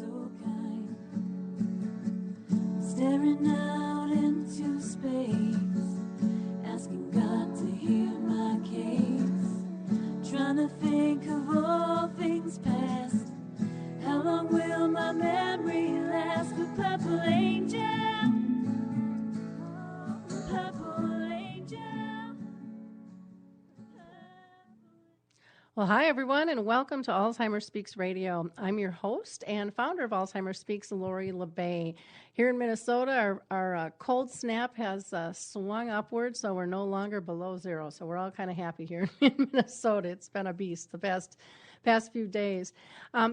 so kind, staring out into space, asking God to hear my case, trying to think of all things past. How long will my memory last? The purple angel, the purple angel. Well, hi, everyone, and welcome to Alzheimer's Speaks Radio. I'm your host and founder of Alzheimer's Speaks, Lori LeBay. Here in Minnesota, our cold snap has swung upward, so we're no longer below zero. So we're all kind of happy here in Minnesota. It's been a beast the past few days.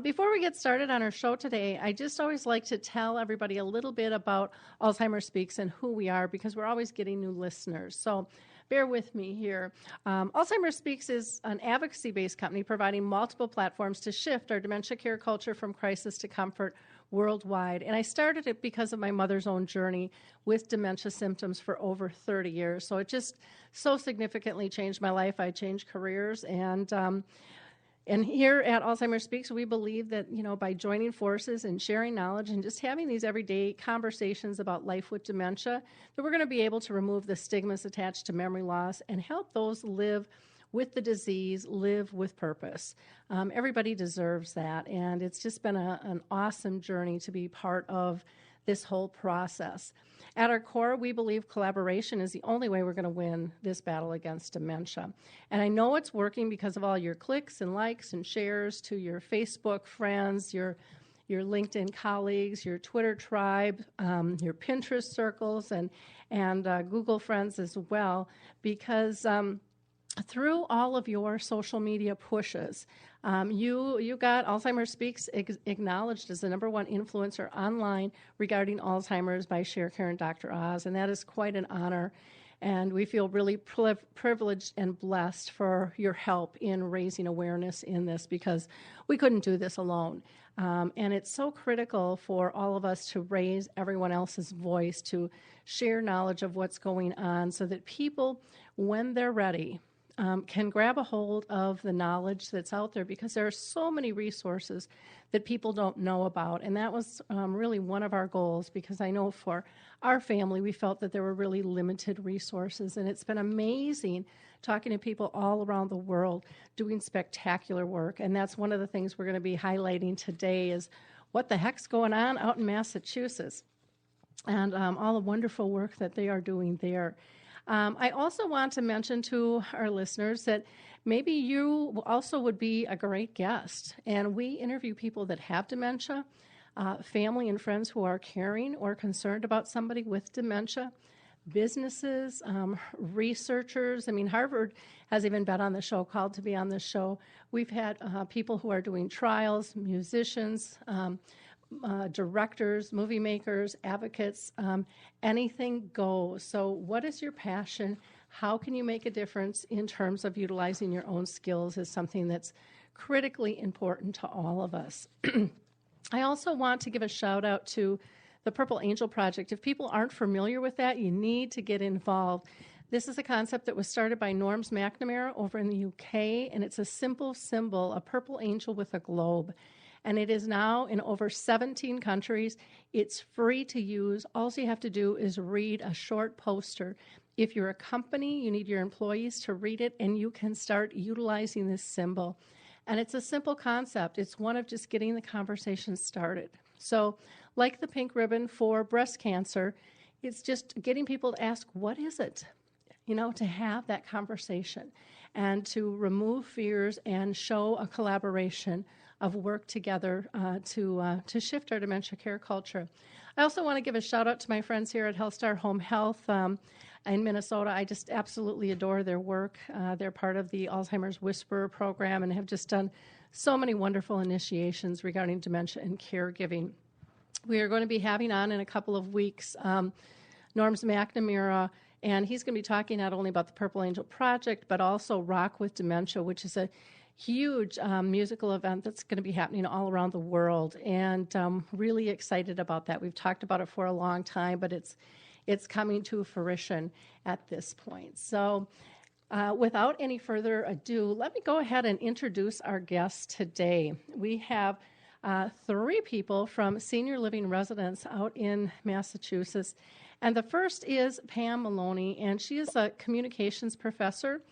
Before we get started on our show today, I just always like to tell everybody a little bit about Alzheimer's Speaks and who we are, because we're always getting new listeners. So bear with me here. Alzheimer's Speaks is an advocacy-based company providing multiple platforms to shift our dementia care culture from crisis to comfort worldwide. And I started it because of my mother's own journey with dementia symptoms for over 30 years. So it just so significantly changed my life. I changed careers, and here at Alzheimer's Speaks, we believe that, by joining forces and sharing knowledge and just having these everyday conversations about life with dementia, that we're going to be able to remove the stigmas attached to memory loss and help those live with the disease, live with purpose. Everybody deserves that, and it's just been an awesome journey to be part of this whole process. At our core, we believe collaboration is the only way we're going to win this battle against dementia. And I know it's working because of all your clicks and likes and shares to your Facebook friends, your LinkedIn colleagues, your Twitter tribe, your Pinterest circles, and Google friends as well, because through all of your social media pushes, you got Alzheimer's Speaks acknowledged as the #1 influencer online regarding Alzheimer's by ShareCare and Dr. Oz, and that is quite an honor. And we feel really privileged and blessed for your help in raising awareness in this, because we couldn't do this alone. And it's so critical for all of us to raise everyone else's voice, to share knowledge of what's going on, so that people, when they're ready, can grab a hold of the knowledge that's out there, because there are so many resources that people don't know about. And that was really one of our goals, because I know for our family, we felt that there were really limited resources. And it's been amazing talking to people all around the world doing spectacular work. And that's one of the things we're going to be highlighting today, is what the heck's going on out in Massachusetts, and all the wonderful work that they are doing there. I also want to mention to our listeners that maybe you also would be a great guest. And we interview people that have dementia, family and friends who are caring or concerned about somebody with dementia, businesses, researchers. I mean, Harvard has even been on the show, called to be on the show. We've had people who are doing trials, musicians, directors, movie makers, advocates, anything goes. So what is your passion? How can you make a difference in terms of utilizing your own skills is something that's critically important to all of us. I also want to give a shout out to the Purple Angel Project. If people aren't familiar with that, you need to get involved. This is a concept that was started by Norms McNamara over in the UK, and it's a simple symbol, a purple angel with a globe. And it is now in over 17 countries. It's free to use. All you have to do is read a short poster. If you're a company, you need your employees to read it, and you can start utilizing this symbol. And it's a simple concept. It's one of just getting the conversation started. So like the pink ribbon for breast cancer, it's just getting people to ask, what is it? To have that conversation and to remove fears and show a collaboration of work together to shift our dementia care culture. I also want to give a shout out to my friends here at HealthStar Home Health in Minnesota. I just absolutely adore their work. They're part of the Alzheimer's Whisperer program and have just done so many wonderful initiations regarding dementia and caregiving. We are going to be having on in a couple of weeks Norms McNamara, and he's going to be talking not only about the Purple Angel Project, but also Rock with Dementia, which is a huge musical event that's going to be happening all around the world, and really excited about that. We've talked about it for a long time, but it's coming to fruition at this point. So without any further ado, let me go ahead and introduce our guest today. We have three people from senior living residents out in Massachusetts. And the first is Pam Maloney, and she is a communications professor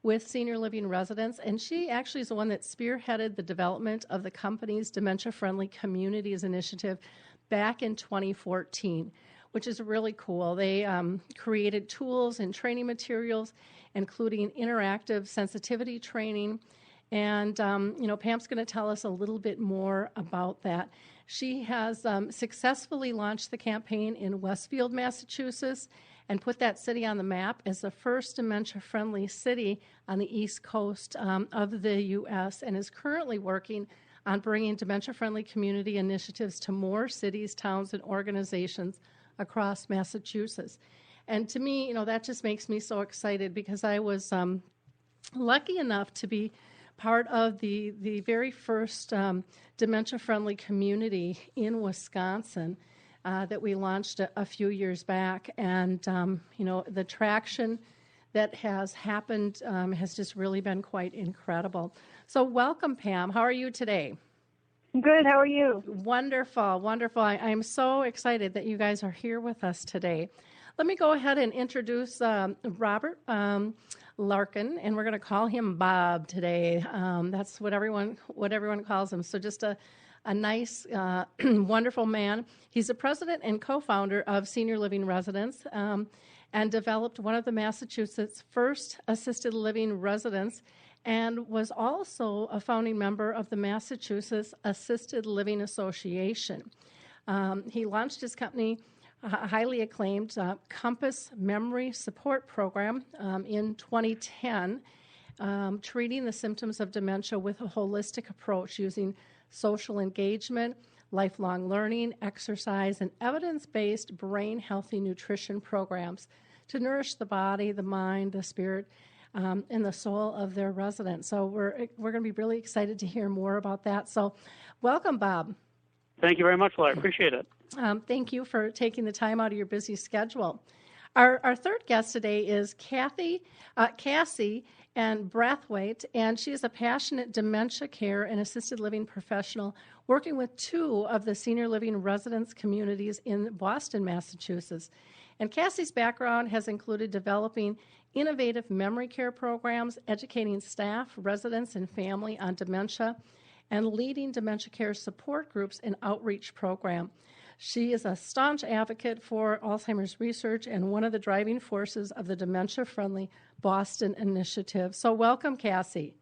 with senior living residents, and she actually is the one that spearheaded the development of the company's Dementia Friendly Communities initiative back in 2014, which is really cool. They created tools and training materials, including interactive sensitivity training. And, Pam's going to tell us a little bit more about that. She has successfully launched the campaign in Westfield, Massachusetts, and put that city on the map as the first dementia-friendly city on the East Coast of the U.S., and is currently working on bringing dementia-friendly community initiatives to more cities, towns, and organizations across Massachusetts. And to me, that just makes me so excited, because I was lucky enough to be part of the very first dementia-friendly community in Wisconsin that we launched a few years back. And, the traction that has happened has just really been quite incredible. So welcome, Pam. How are you today? Good. How are you? Wonderful, wonderful. I'm so excited that you guys are here with us today. Let me go ahead and introduce Robert Larkin, and we're going to call him Bob today. That's what everyone calls him. So just a nice, wonderful man. He's the president and co-founder of Senior Living Residents, and developed one of the Massachusetts' first assisted living residents, and was also a founding member of the Massachusetts Assisted Living Association. He launched his company, highly acclaimed Compass Memory Support Program in 2010, treating the symptoms of dementia with a holistic approach using social engagement, lifelong learning, exercise, and evidence-based brain-healthy nutrition programs to nourish the body, the mind, the spirit, and the soul of their residents. So we're going to be really excited to hear more about that. So welcome, Bob. Thank you very much, Laura. I appreciate it. Thank you for taking the time out of your busy schedule. Our third guest today is Cassi Braithwaite, and she is a passionate dementia care and assisted living professional working with two of the senior living residence communities in Boston, Massachusetts. And Cassie's background has included developing innovative memory care programs, educating staff, residents, and family on dementia, and leading dementia care support groups and outreach program. She is a staunch advocate for Alzheimer's research and one of the driving forces of the Dementia Friendly Boston initiative. So welcome, Cassi.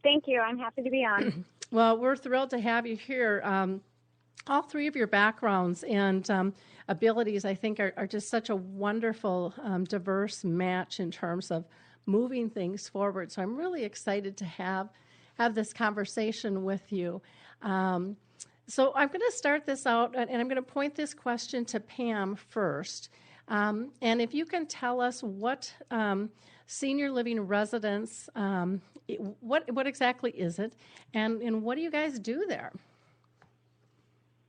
Thank you. I'm happy to be on. Well, we're thrilled to have you here. All three of your backgrounds and abilities, I think, are just such a wonderful, diverse match in terms of moving things forward. So I'm really excited to have this conversation with you. So I'm going to start this out, and I'm going to point this question to Pam first. And if you can tell us what senior living residence, what exactly is it, and what do you guys do there?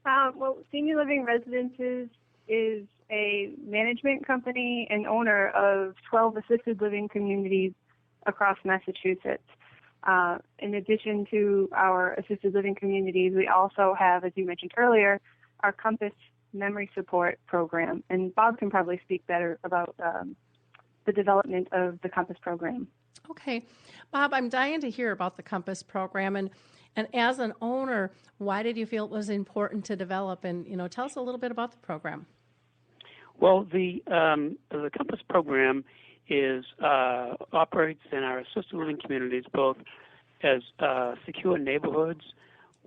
Well, Senior Living Residences is a management company and owner of 12 assisted living communities across Massachusetts. In addition to our assisted living communities, we also have, as you mentioned earlier, our Compass Memory Support Program. And Bob can probably speak better about the development of the Compass program. Okay. Bob, I'm dying to hear about the Compass program. And as an owner, why did you feel it was important to develop? And, tell us a little bit about the program. Well, the Compass program operates in our assisted living communities both as secure neighborhoods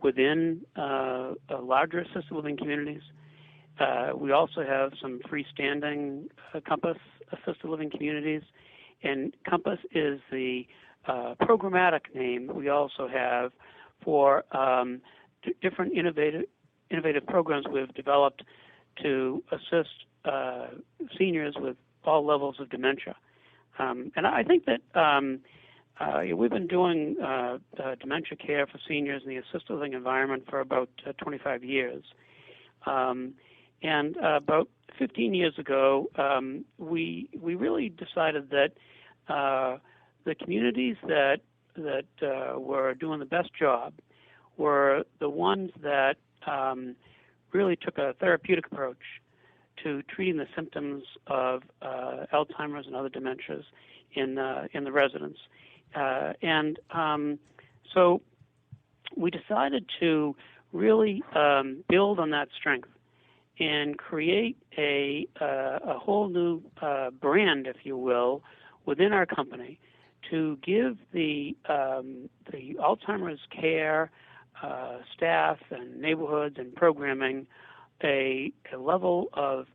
within larger assisted living communities. We also have some freestanding Compass assisted living communities, and Compass is the programmatic name we also have for different innovative programs we've developed to assist seniors with all levels of dementia. And I think that we've been doing dementia care for seniors in the assisted living environment for about 25 years. And about 15 years ago, we really decided that the communities that were doing the best job were the ones that really took a therapeutic approach to treating the symptoms of Alzheimer's and other dementias in the residents. So we decided to really build on that strength and create a whole new brand, if you will, within our company to give the Alzheimer's care staff and neighborhoods and programming a level of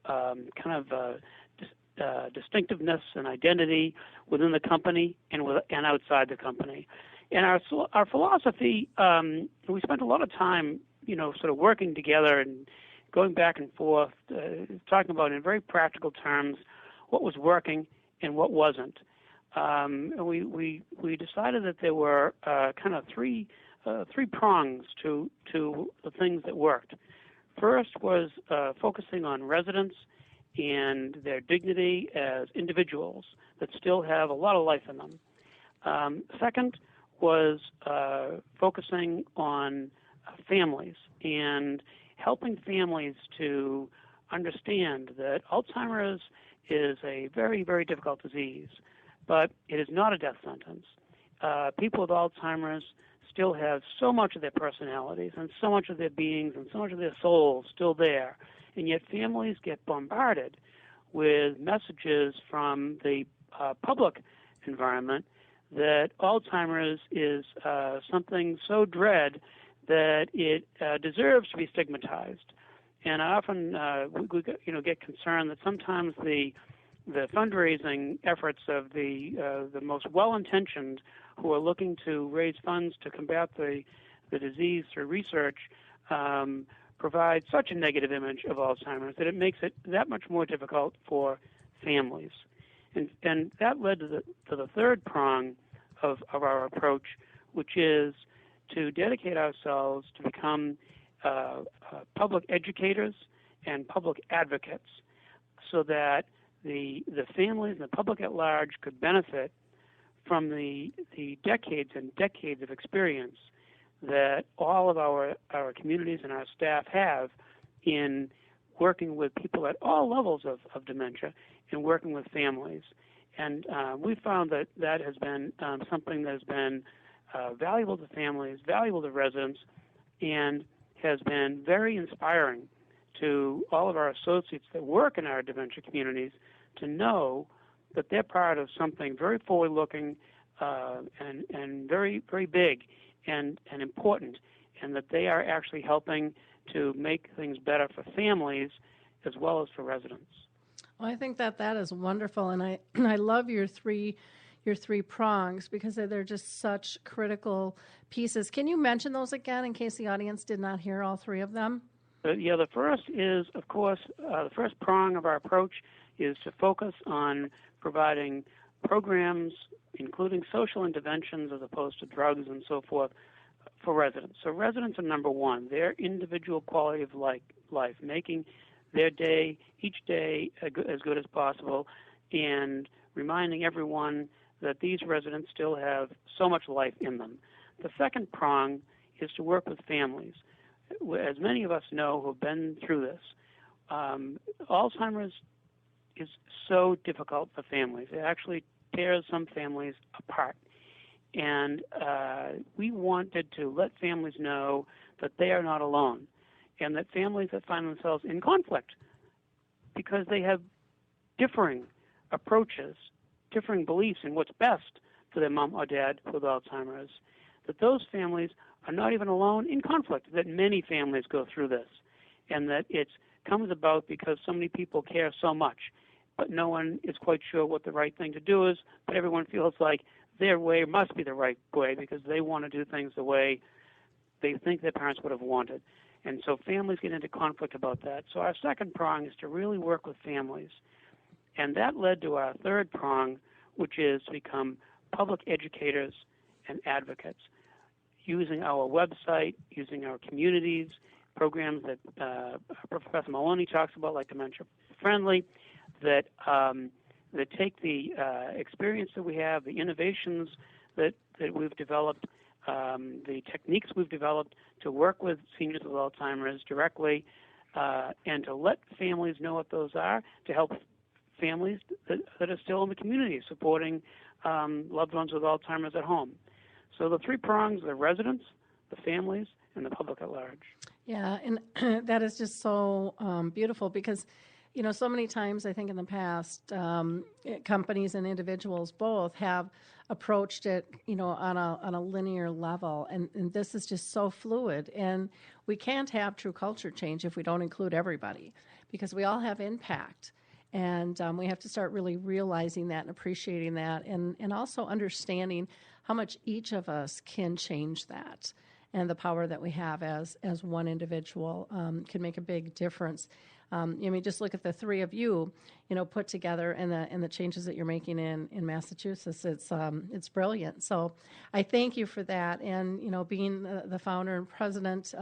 distinctiveness and identity within the company and outside the company. And our philosophy, we spent a lot of time, sort of working together and going back and forth, talking about in very practical terms what was working and what wasn't. And we decided that there were kind of three prongs to the things that worked. First was focusing on residents and their dignity as individuals that still have a lot of life in them. Second was focusing on families and helping families to understand that Alzheimer's is a very, very difficult disease, but it is not a death sentence. People with Alzheimer's still have so much of their personalities and so much of their beings and so much of their souls still there, and yet families get bombarded with messages from the public environment that Alzheimer's is something so dread that it deserves to be stigmatized. And I often we get concerned that sometimes the fundraising efforts of the most well-intentioned who are looking to raise funds to combat the disease through research provide such a negative image of Alzheimer's that it makes it that much more difficult for families. And that led to the third prong of our approach, which is to dedicate ourselves to become public educators and public advocates so that the families and the public at large could benefit from the decades and decades of experience that all of our communities and our staff have in working with people at all levels of dementia and working with families. And we found that has been something that has been valuable to families, valuable to residents, and has been very inspiring to all of our associates that work in our dementia communities to know that they're part of something very forward-looking and very, very big and important, and that they are actually helping to make things better for families as well as for residents. Well, I think that is wonderful, and I love your three prongs because they're just such critical pieces. Can you mention those again in case the audience did not hear all three of them? The first is, of course, the first prong of our approach is to focus on providing programs, including social interventions as opposed to drugs and so forth, for residents. So residents are number one, their individual quality of life, making their day, each day, as good as possible, and reminding everyone that these residents still have so much life in them. The second prong is to work with families. As many of us know who have been through this, Alzheimer's is so difficult for families. It actually tears some families apart. And we wanted to let families know that they are not alone, and that families that find themselves in conflict because they have differing approaches, differing beliefs in what's best for their mom or dad with Alzheimer's, that those families are not even alone in conflict, that many families go through this, and that it comes about because so many people care so much, but no one is quite sure what the right thing to do is, but everyone feels like their way must be the right way because they want to do things the way they think their parents would have wanted. And so families get into conflict about that. So our second prong is to really work with families. And that led to our third prong, which is to become public educators and advocates, using our website, using our communities, programs that Professor Maloney talks about, like Dementia Friendly, that take the experience that we have, the innovations that we've developed, the techniques we've developed to work with seniors with Alzheimer's directly, and to let families know what those are, to help families that are still in the community supporting loved ones with Alzheimer's at home. So the three prongs: the residents, the families, and the public at large. Yeah, and that is just so beautiful because, so many times I think in the past, companies and individuals both have approached it, on a linear level, and this is just so fluid. And we can't have true culture change if we don't include everybody, because we all have impact. And we have to start really realizing that and appreciating that, and also understanding how much each of us can change that, and the power that we have as one individual can make a big difference. Just look at the three of you, put together, and the changes that you're making in Massachusetts. It's brilliant. So I thank you for that. And being the founder and president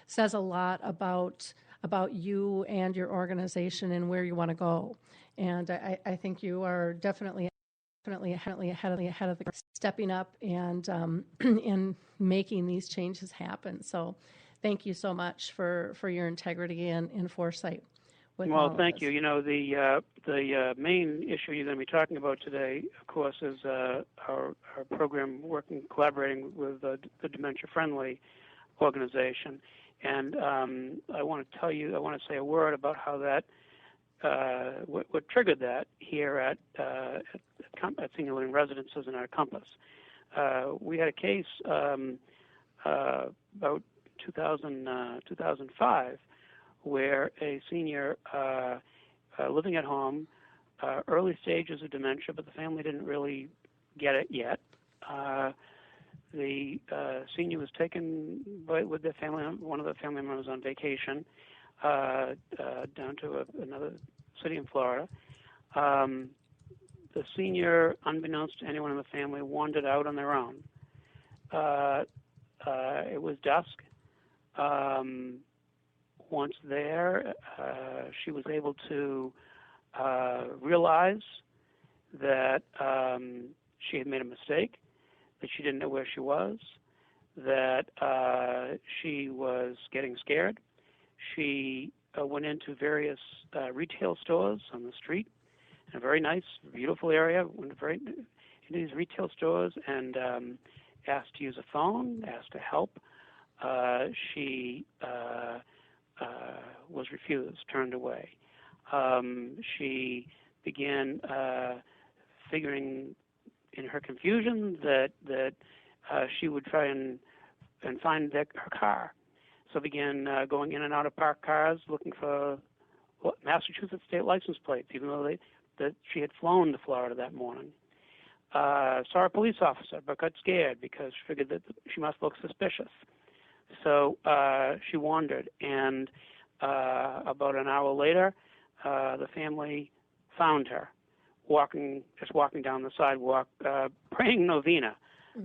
says a lot about you and your organization and where you want to go. And I think you are definitely ahead of the stepping up and and making these changes happen. So thank you so much for your integrity and foresight. Well, thank you. The main issue you're going to be talking about today, of course, is our program collaborating with the Dementia Friendly organization. And I want to say a word about how that, what triggered that here at Senior Living Residences in our Compass. We had a case about 2005 where a senior living at home, early stages of dementia, but the family didn't really get it yet. The senior was taken with their family, one of the family members on vacation, down to another city in Florida. The senior, unbeknownst to anyone in the family, wandered out on their own. It was dusk. Once there, she was able to realize that she had made a mistake, that she didn't know where she was, that she was getting scared. She went into various retail stores on the street in a very nice, beautiful area, went into these retail stores and asked to use a phone, asked to help. She was refused, turned away. She began figuring in her confusion that she would try and find her car. So began going in and out of parked cars looking for Massachusetts state license plates, even though that she had flown to Florida that morning. Saw a police officer, but got scared because she figured that she must look suspicious. So she wandered, and about an hour later, the family found her, just walking down the sidewalk, praying novena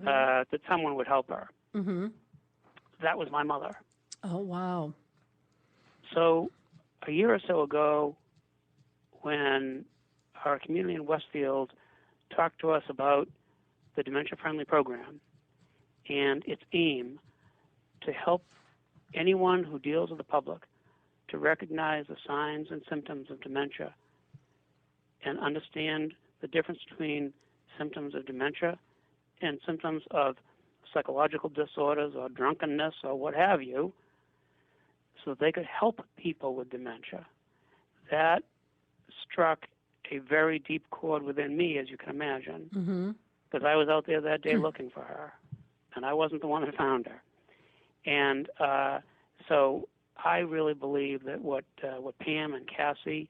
that someone would help her. Mm-hmm. That was my mother. Oh, wow. So a year or so ago, when our community in Westfield talked to us about the Dementia Friendly program and its aim to help anyone who deals with the public to recognize the signs and symptoms of dementia and understand the difference between symptoms of dementia and symptoms of psychological disorders or drunkenness or what have you, so that they could help people with dementia. That struck a very deep chord within me, as you can imagine, because I was out there that day looking for her, and I wasn't the one that found her. And so I really believe that what Pam and Cassi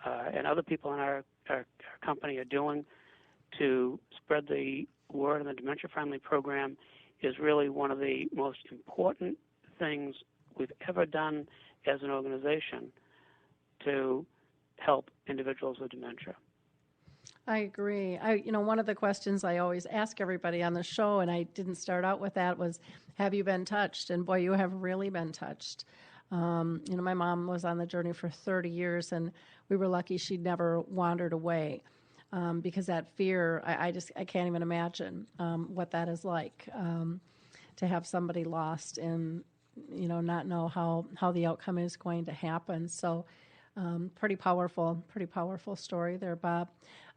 and other people in our company are doing to spread the word on the Dementia Friendly program is really one of the most important things we've ever done as an organization to help individuals with dementia. I agree. One of the questions I always ask everybody on the show, and I didn't start out with that, was, have you been touched? And boy, you have really been touched. My mom was on the journey for 30 years, and we were lucky she'd never wandered away. because that fear, I can't even imagine what that is like, to have somebody lost and, not know how the outcome is going to happen. So pretty powerful story there, Bob.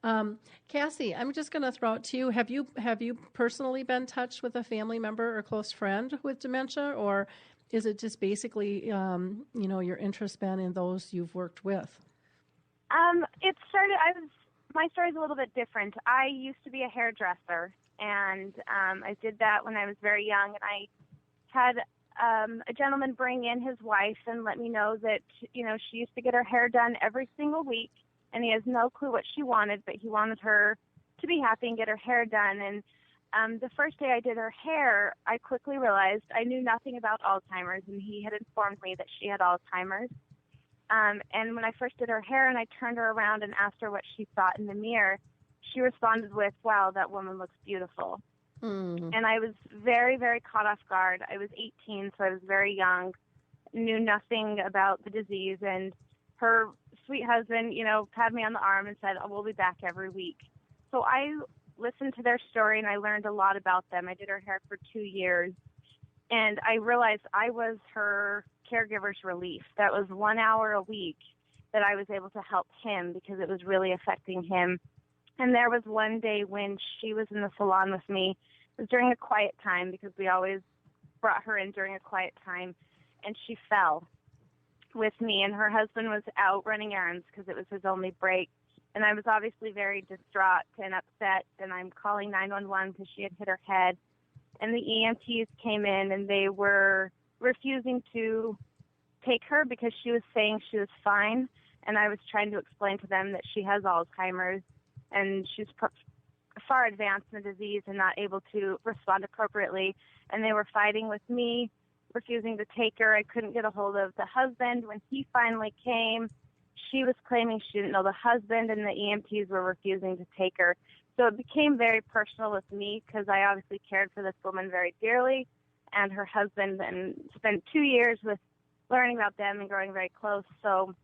Cassi, I'm just going to throw it to you. Have you personally been touched with a family member or close friend with dementia, or is it just basically, your interest been in those you've worked with? My story's a little bit different. I used to be a hairdresser, and I did that when I was very young, and I had a gentleman bring in his wife and let me know that, she used to get her hair done every single week, and he has no clue what she wanted, but he wanted her to be happy and get her hair done. And the first day I did her hair, I quickly realized I knew nothing about Alzheimer's, and he had informed me that she had Alzheimer's. And when I first did her hair and I turned her around and asked her what she thought in the mirror, she responded with, "Wow, that woman looks beautiful." Mm. And I was very, very caught off guard. I was 18, so I was very young, knew nothing about the disease. And her sweet husband, patted me on the arm and said, "Oh, we'll be back every week." So I listened to their story and I learned a lot about them. I did her hair for 2 years. And I realized I was her caregiver's relief. That was 1 hour a week that I was able to help him because it was really affecting him. And there was one day when she was in the salon with me. It was during a quiet time because we always brought her in during a quiet time. And she fell with me. And her husband was out running errands because it was his only break. And I was obviously very distraught and upset. And I'm calling 911 because she had hit her head. And the EMTs came in and they were refusing to take her because she was saying she was fine. And I was trying to explain to them that she has Alzheimer's and she's far advanced in the disease and not able to respond appropriately. And they were fighting with me, refusing to take her. I couldn't get a hold of the husband. When he finally came, she was claiming she didn't know the husband, and the EMTs were refusing to take her. So it became very personal with me because I obviously cared for this woman very dearly and her husband, and spent 2 years with learning about them and growing very close. So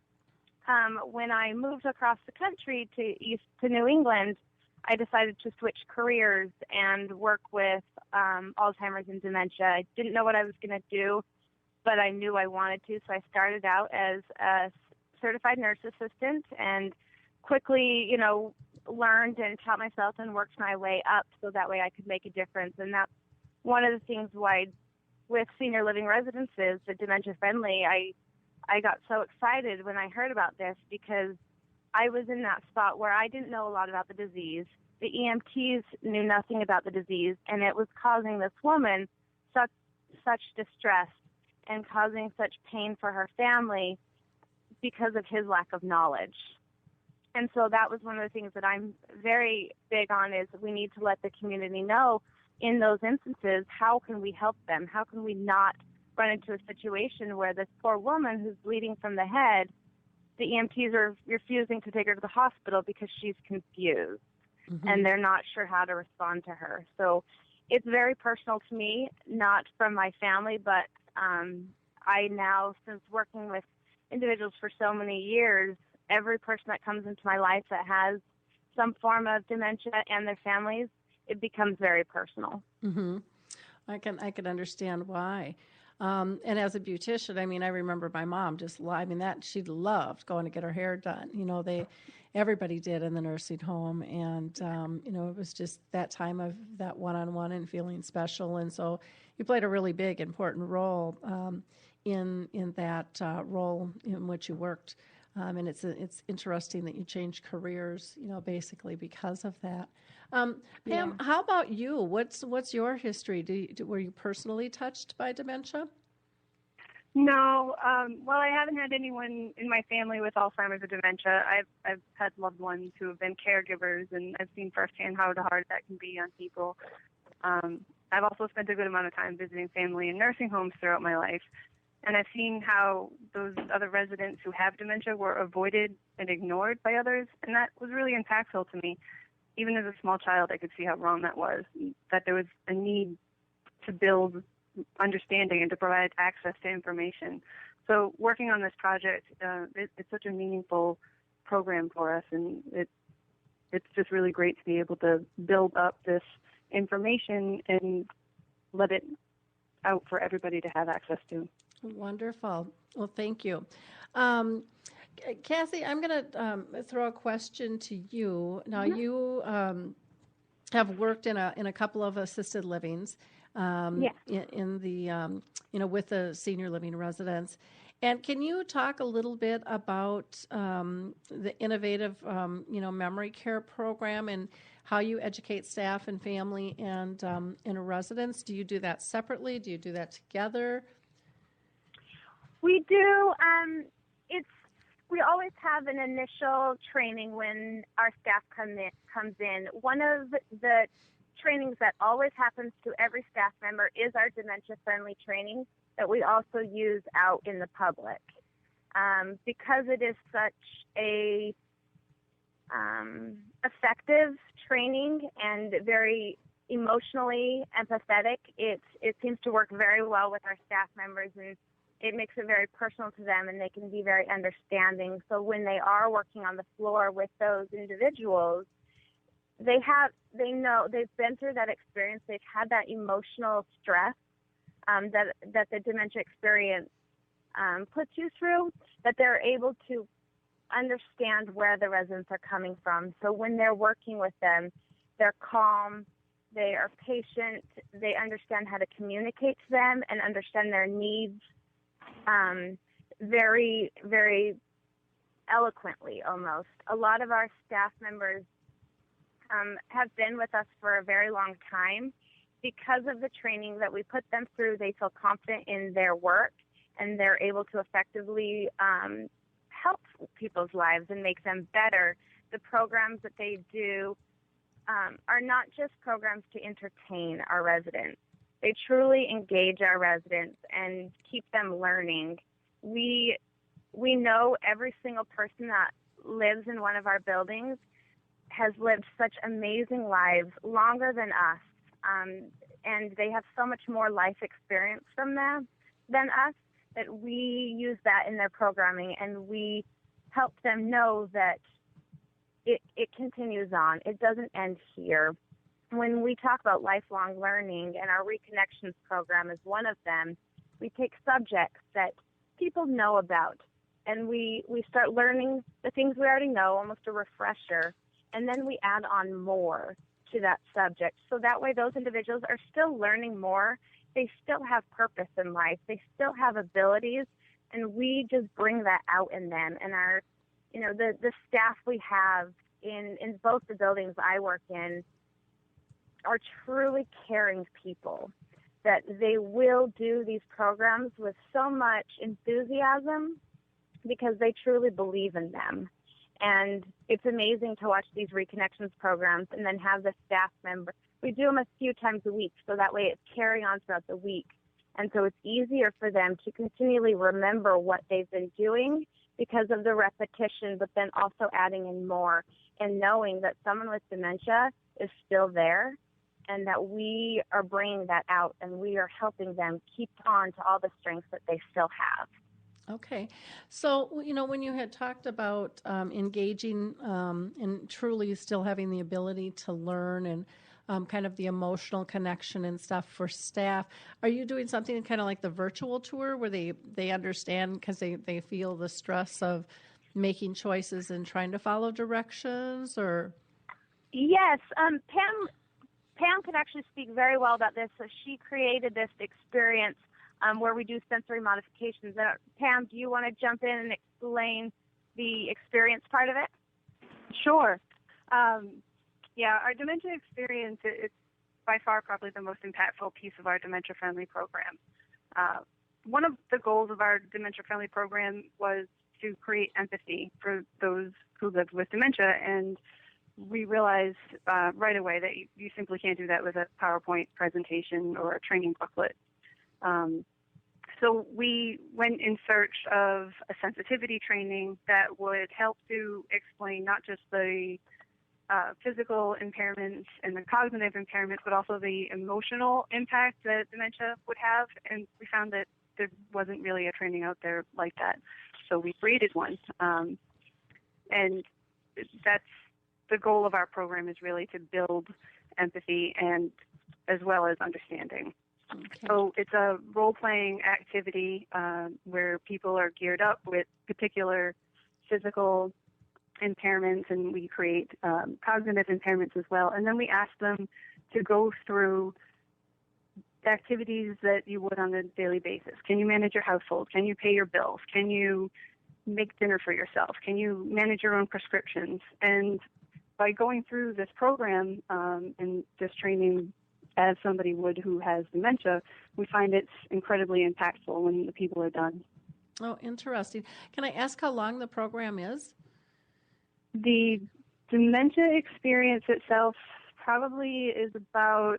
when I moved across the country to New England, I decided to switch careers and work with Alzheimer's and dementia. I didn't know what I was going to do, but I knew I wanted to. So I started out as a certified nurse assistant and quickly, learned and taught myself and worked my way up so that way I could make a difference. And that's one of the things why with senior living residences, the Dementia Friendly, I got so excited when I heard about this because I was in that spot where I didn't know a lot about the disease. The EMTs knew nothing about the disease, and it was causing this woman such distress and causing such pain for her family because of his lack of knowledge. And so that was one of the things that I'm very big on is we need to let the community know in those instances, how can we help them? How can we not run into a situation where this poor woman who's bleeding from the head, the EMTs are refusing to take her to the hospital because she's confused and they're not sure how to respond to her. So it's very personal to me, not from my family, but I now, since working with individuals for so many years, every person that comes into my life that has some form of dementia and their families, it becomes very personal. Mm-hmm. I can understand why. And as a beautician, I remember my mom she loved going to get her hair done. Everybody did in the nursing home, and it was just that time of that one-on-one and feeling special. And so you played a really big, important role in that role in which you worked. And it's interesting that you changed careers, basically because of that. Pam, how about you? What's your history? Were you personally touched by dementia? No. Well, I haven't had anyone in my family with Alzheimer's or dementia. I've had loved ones who have been caregivers, and I've seen firsthand how hard that can be on people. I've also spent a good amount of time visiting family in nursing homes throughout my life. And I've seen how those other residents who have dementia were avoided and ignored by others, and that was really impactful to me. Even as a small child, I could see how wrong that was, that there was a need to build understanding and to provide access to information. So working on this project, it's such a meaningful program for us, and it it's just really great to be able to build up this information and let it out for everybody to have access to. Wonderful. Well, thank you. Cassi, I'm going to throw a question to you. Now, you have worked in a couple of assisted livings in the, with the senior living residents. And can you talk a little bit about the innovative, memory care program and how you educate staff and family and residents? Do you do that separately? Do you do that together? We do. We always have an initial training when our staff comes in. One of the trainings that always happens to every staff member is our Dementia Friendly training that we also use out in the public. Because it is such a effective training and very emotionally empathetic, it seems to work very well with our staff members, and it makes it very personal to them, and they can be very understanding. So when they are working on the floor with those individuals, they know they've been through that experience. They've had that emotional stress that the dementia experience puts you through, that they're able to understand where the residents are coming from. So when they're working with them, they're calm, they are patient, they understand how to communicate to them and understand their needs very, very eloquently almost. A lot of our staff members have been with us for a very long time. Because of the training that we put them through, they feel confident in their work, and they're able to effectively help people's lives and make them better. The programs that they do are not just programs to entertain our residents. They truly engage our residents and keep them learning. We know every single person that lives in one of our buildings has lived such amazing lives, longer than us. And they have so much more life experience from them than us, that we use that in their programming, and we help them know that it continues on. It doesn't end here. When we talk about lifelong learning, and our Reconnections program is one of them, we take subjects that people know about, and we start learning the things we already know, almost a refresher, and then we add on more to that subject. So that way those individuals are still learning more. They still have purpose in life. They still have abilities, and we just bring that out in them. And our, the staff we have in both the buildings I work in are truly caring people, that they will do these programs with so much enthusiasm because they truly believe in them. And it's amazing to watch these Reconnections programs and then have the staff member. We do them a few times a week, so that way it's carrying on throughout the week. And so it's easier for them to continually remember what they've been doing because of the repetition, but then also adding in more and knowing that someone with dementia is still there and that we are bringing that out and we are helping them keep on to all the strengths that they still have. Okay. So, when you had talked about engaging and truly still having the ability to learn and kind of the emotional connection and stuff for staff, are you doing something kind of like the virtual tour where they understand because they feel the stress of making choices and trying to follow directions? Or Yes. Pam could actually speak very well about this. So she created this experience where we do sensory modifications. Pam, do you want to jump in and explain the experience part of it? Sure. Our dementia experience is by far probably the most impactful piece of our Dementia Friendly program. One of the goals of our Dementia Friendly program was to create empathy for those who lived with dementia, and we realized right away that you simply can't do that with a PowerPoint presentation or a training booklet. So we went in search of a sensitivity training that would help to explain not just the physical impairments and the cognitive impairments, but also the emotional impact that dementia would have. And we found that there wasn't really a training out there like that. So we created one. And that's the goal of our program is really to build empathy and as well as understanding. Okay. So it's a role-playing activity where people are geared up with particular physical impairments, and we create cognitive impairments as well. And then we ask them to go through activities that you would on a daily basis. Can you manage your household? Can you pay your bills? Can you make dinner for yourself? Can you manage your own prescriptions? And by going through this program and just training as somebody would who has dementia, we find it's incredibly impactful when the people are done. Oh, interesting. Can I ask how long the program is? The dementia experience itself probably is about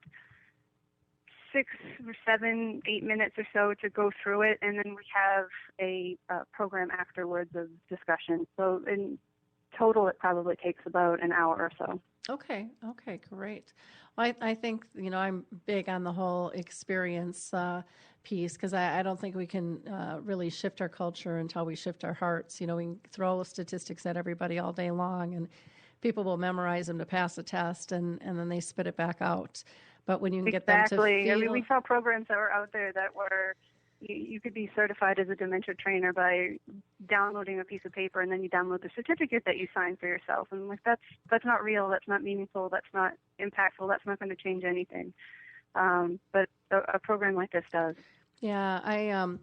6 or 7, 8 minutes or so to go through it, and then we have a program afterwards of discussion. So in total, it probably takes about an hour or so. Okay, great. Well, I think, I'm big on the whole experience piece because I don't think we can really shift our culture until we shift our hearts. We can throw statistics at everybody all day long, and people will memorize them to pass a test, and then they spit it back out. But when you can get them to feel... Exactly. I mean, we saw programs that were out there that were... You could be certified as a dementia trainer by downloading a piece of paper, and then you download the certificate that you signed for yourself. And that's not real. That's not meaningful. That's not impactful. That's not going to change anything. But a program like this does. Yeah, I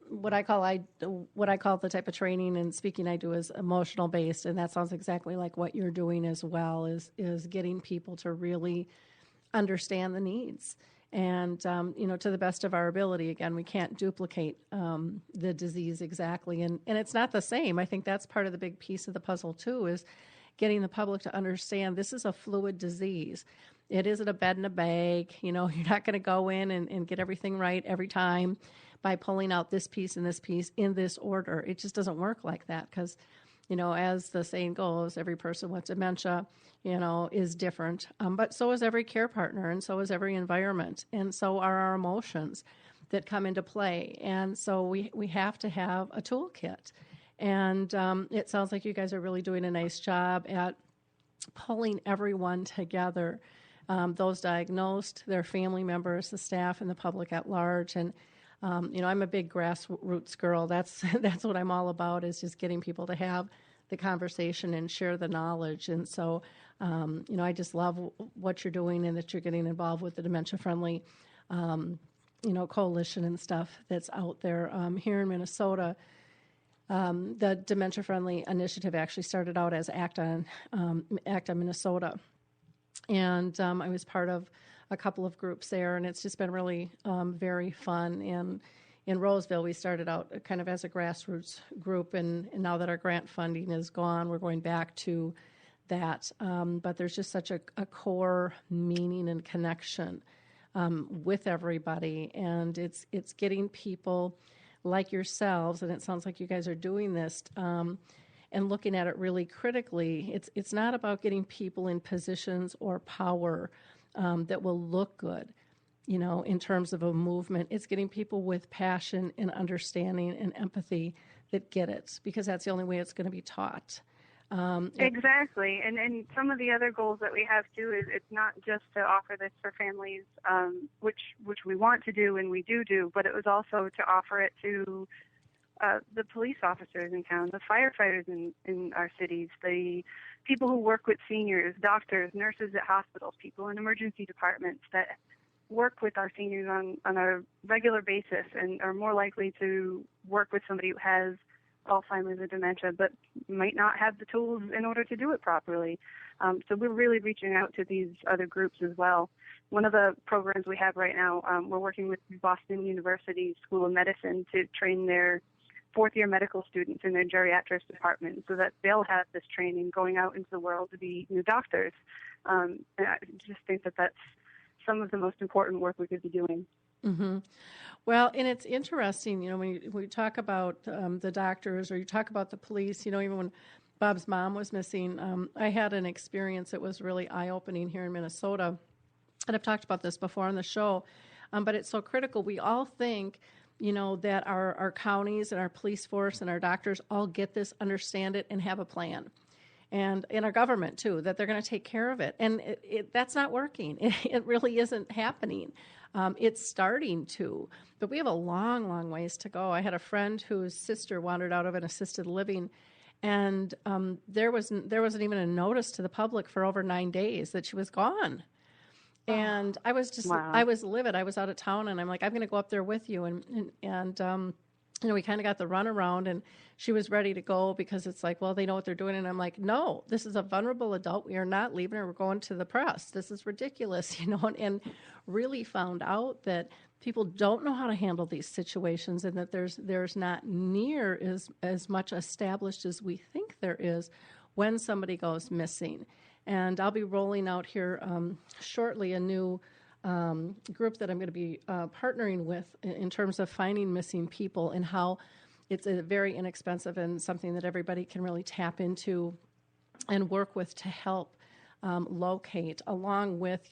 what I call the type of training and speaking I do is emotional based, and that sounds exactly like what you're doing as well. Is getting people to really understand the needs. And, to the best of our ability, again, we can't duplicate the disease exactly. And it's not the same. I think that's part of the big piece of the puzzle, too, is getting the public to understand this is a fluid disease. It isn't a bed in a bag. You're not going to go in and get everything right every time by pulling out this piece and this piece in this order. It just doesn't work like that because, as the saying goes, every person with dementia is different. But so is every care partner, and so is every environment, and so are our emotions that come into play. And so we have to have a toolkit. And it sounds like you guys are really doing a nice job at pulling everyone together, those diagnosed, their family members, the staff, and the public at large. And I'm a big grassroots girl. That's what I'm all about, is just getting people to have the conversation and share the knowledge. And so, I just love what you're doing and that you're getting involved with the Dementia Friendly, coalition and stuff that's out there here in Minnesota. The Dementia Friendly initiative actually started out as ACTA Minnesota. And I was part of a couple of groups there, and it's just been really very fun. And in Roseville, we started out kind of as a grassroots group, and now that our grant funding is gone, we're going back to that. But there's just such a core meaning and connection with everybody, and it's getting people like yourselves, and it sounds like you guys are doing this, and looking at it really critically. It's not about getting people in positions or power that will look good, in terms of a movement. It's getting people with passion and understanding and empathy that get it, because that's the only way it's going to be taught. Exactly. And some of the other goals that we have, too, is it's not just to offer this for families, which we want to do and we do, but it was also to offer it to the police officers in town, the firefighters in our cities, the people who work with seniors, doctors, nurses at hospitals, people in emergency departments that work with our seniors on a regular basis and are more likely to work with somebody who has Alzheimer's or dementia, but might not have the tools in order to do it properly. So we're really reaching out to these other groups as well. One of the programs we have right now, we're working with Boston University School of Medicine to train their fourth-year medical students in their geriatrics department so that they'll have this training going out into the world to be new doctors. And I just think that that's some of the most important work we could be doing. Mm-hmm. Well, and it's interesting, when we talk about the doctors, or you talk about the police, even when Bob's mom was missing, I had an experience that was really eye-opening here in Minnesota. And I've talked about this before on the show, but it's so critical. We all think, that our counties and our police force and our doctors all get this, understand it, and have a plan. and in our government too, that they're going to take care of it. And that's not working. It really isn't happening. It's starting to, but we have a long, long ways to go. I had a friend whose sister wandered out of an assisted living, and there wasn't even a notice to the public for over 9 days that she was gone. And I was just, Wow. I was livid. I was out of town, and I'm like, I'm going to go up there with you. And we kind of got the runaround, and she was ready to go because it's like, well, they know what they're doing. And I'm like, no, this is a vulnerable adult. We are not leaving her. We're going to the press. This is ridiculous, and really found out that people don't know how to handle these situations, and that there's not near as much established as we think there is when somebody goes missing. And I'll be rolling out here shortly a new group that I'm going to be partnering with in terms of finding missing people, and how it's a very inexpensive and something that everybody can really tap into and work with to help locate, along with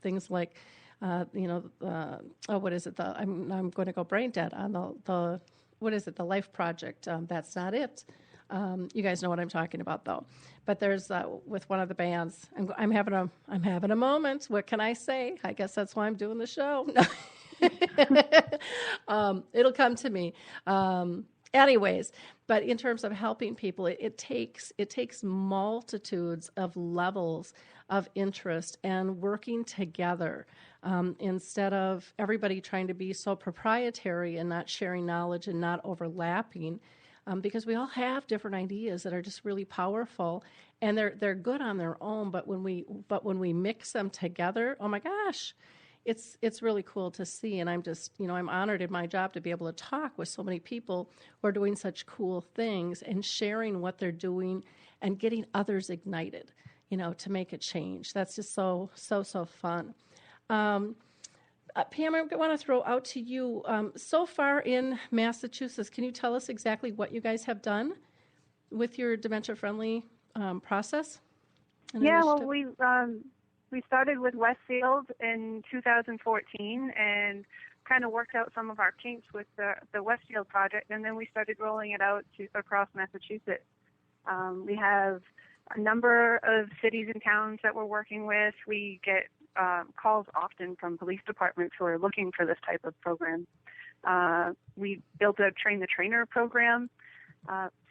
things like what is it? I'm going to go brain dead on the what is it? The Life Project. That's not it. You guys know what I'm talking about, though. But there's with one of the bands. I'm having a moment. What can I say? I guess that's why I'm doing the show. It'll come to me. Anyways, but in terms of helping people, it takes multitudes of levels of interest and working together, instead of everybody trying to be so proprietary and not sharing knowledge and not overlapping. Because we all have different ideas that are just really powerful, and they're good on their own. But when we mix them together, oh my gosh, it's really cool to see. And I'm just I'm honored in my job to be able to talk with so many people who are doing such cool things and sharing what they're doing and getting others ignited, to make a change. That's just so fun. Pam, I want to throw out to you, so far in Massachusetts, can you tell us exactly what you guys have done with your Dementia Friendly process? Yeah, well, we started with Westfield in 2014 and kind of worked out some of our kinks with the Westfield project, and then we started rolling it out across Massachusetts. We have a number of cities and towns that we're working with. We get calls often from police departments who are looking for this type of program. We built a train the trainer program